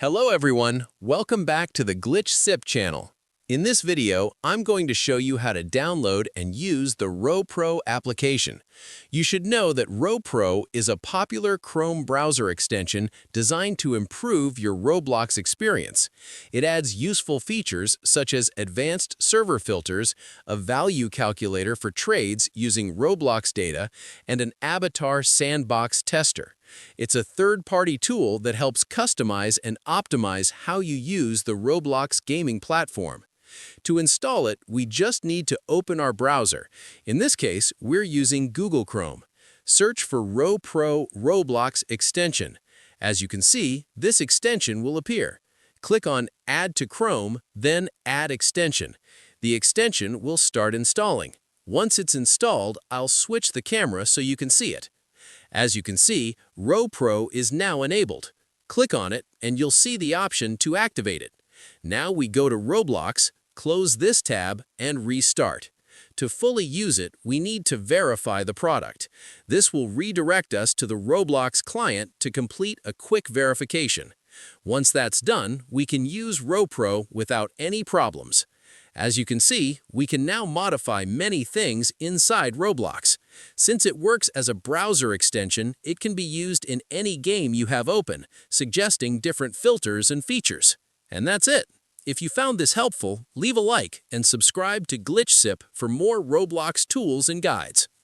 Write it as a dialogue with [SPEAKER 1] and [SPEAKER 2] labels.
[SPEAKER 1] Hello everyone, welcome back to the Glitch Sip channel. In this video, I'm going to show you how to download and use the RoPro application. You should know that RoPro is a popular Chrome browser extension designed to improve your Roblox experience. It adds useful features such as advanced server filters, a value calculator for trades using Roblox data, and an avatar sandbox tester. It's a third-party tool that helps customize and optimize how you use the Roblox gaming platform. To install it, we just need to open our browser. In this case, we're using Google Chrome. Search for RoPro Roblox extension. As you can see, this extension will appear. Click on Add to Chrome, then Add Extension. The extension will start installing. Once it's installed, I'll switch the camera so you can see it. As you can see, RoPro is now enabled. Click on it, and you'll see the option to activate it. Now we go to Roblox, close this tab, and restart. To fully use it, we need to verify the product. This will redirect us to the Roblox client to complete a quick verification. Once that's done, we can use RoPro without any problems. As you can see, we can now modify many things inside Roblox. Since it works as a browser extension, it can be used in any game you have open, suggesting different filters and features. And that's it. If you found this helpful, leave a like and subscribe to Glitch Sip for more Roblox tools and guides.